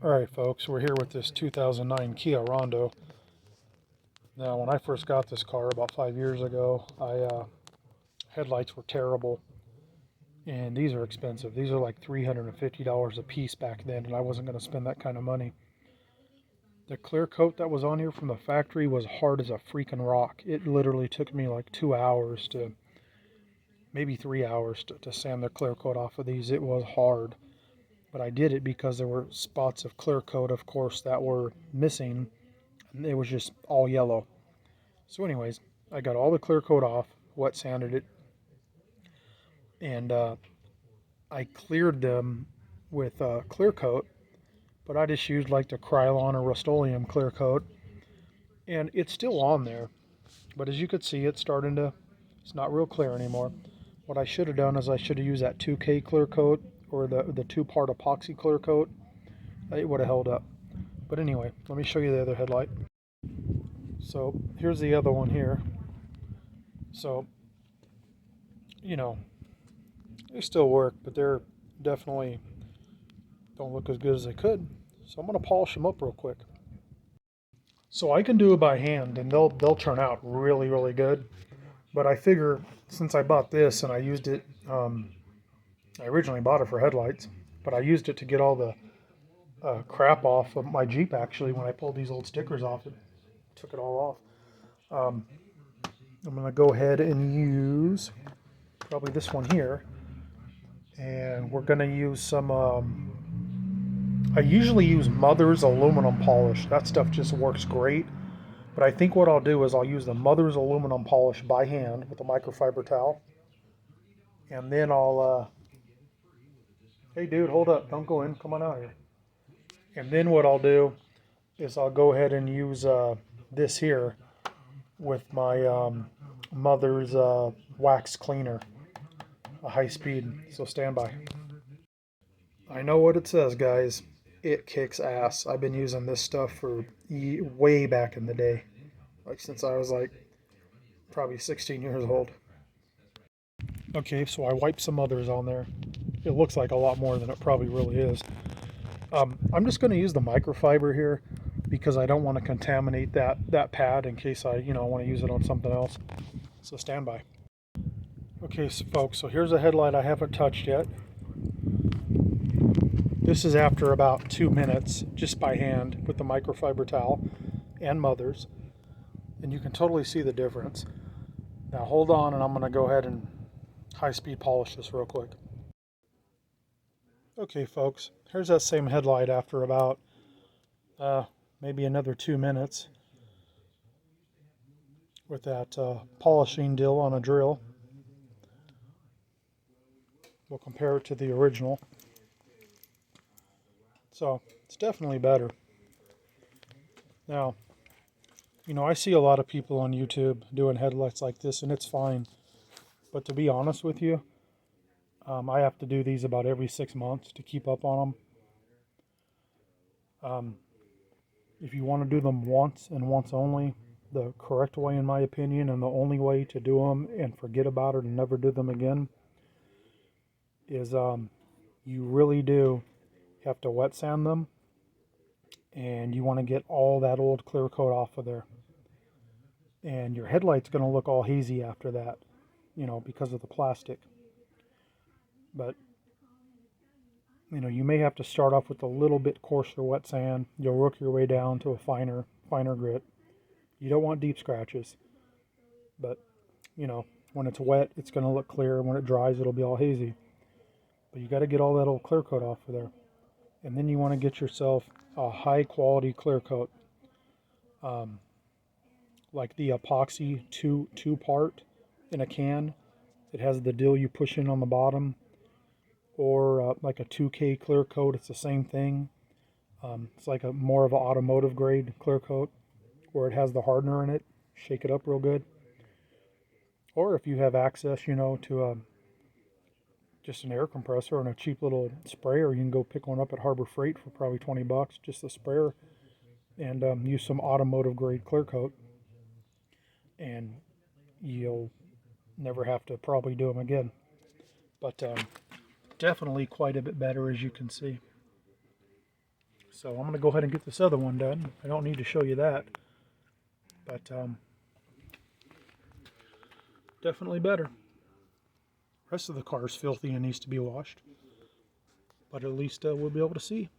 Alright folks, we're here with this 2009 Kia Rondo. Now when I first got this car about 5 years ago, headlights were terrible, and these are expensive. These are like $350 a piece back then, and I wasn't going to spend that kind of money. The clear coat that was on here from the factory was hard as a freaking rock. It literally took me like 2 hours to, maybe 3 hours to sand the clear coat off of these. It was hard. But I did it because there were spots of clear coat, of course, that were missing. It was just all yellow. So anyways, I got all the clear coat off, wet sanded it, and I cleared them with clear coat, but I just used like the Krylon or Rust-Oleum clear coat, and it's still on there. But as you could see, it's not real clear anymore. What I should have done is I should have used that 2K clear coat or the two-part epoxy clear coat. It would have held up. But anyway, let me show you the other headlight. So here's the other one here. So, you know, they still work, but they're definitely don't look as good as they could. So I'm going to polish them up real quick. So I can do it by hand, and they'll turn out really good. But I figure since I bought this and I used it, I originally bought it for headlights, but I used it to get all the crap off of my Jeep. Actually, when I pulled these old stickers off, it took it all off. I'm going to go ahead and use probably this one here, and we're going to use some. I usually use Mother's aluminum polish. That stuff just works great. But I think what I'll do is I'll use the Mother's aluminum polish by hand with a microfiber towel. And then hey dude, hold up, don't go in, come on out here. And then what I'll do is I'll go ahead and use this here with my Mother's wax cleaner, a high speed, so stand by. I know what it says, guys. It kicks ass. I've been using this stuff for way back in the day, like since I was like probably 16 years old. Okay, so I wiped some others on there. It looks like a lot more than it probably really is. I'm just going to use the microfiber here because I don't want to contaminate that pad in case I want to use it on something else. So stand by. Okay, so folks, so here's a headlight I haven't touched yet. This is after about 2 minutes, just by hand with the microfiber towel and Mother's, and you can totally see the difference. Now hold on, and I'm going to go ahead and high-speed polish this real quick. Okay folks, here's that same headlight after about maybe another 2 minutes with that polishing deal on a drill. We'll compare it to the original. So it's definitely better. Now, I see a lot of people on YouTube doing headlights like this, and it's fine. But to be honest with you, I have to do these about every 6 months to keep up on them. If you want to do them once and once only, the correct way in my opinion, and the only way to do them and forget about it and never do them again, is you really do have to wet sand them, and you want to get all that old clear coat off of there. And your headlight's going to look all hazy after that, because of the plastic. But you may have to start off with a little bit coarser wet sand. You'll work your way down to a finer grit. You don't want deep scratches, but when it's wet, it's going to look clear, and when it dries, it'll be all hazy. But you got to get all that old clear coat off of there. And then you want to get yourself a high quality clear coat, like the epoxy two-part in a can. It has the deal you push in on the bottom, or like a 2K clear coat. It's the same thing. It's like a more of an automotive grade clear coat, where it has the hardener in it. Shake it up real good. Or if you have access, to just an air compressor and a cheap little sprayer, you can go pick one up at Harbor Freight for probably $20, just the sprayer, and use some automotive grade clear coat, and you'll never have to probably do them again. But definitely quite a bit better, as you can see. So I'm going to go ahead and get this other one done. I don't need to show you that. But definitely better. The rest of the car is filthy and needs to be washed. But at least we'll be able to see.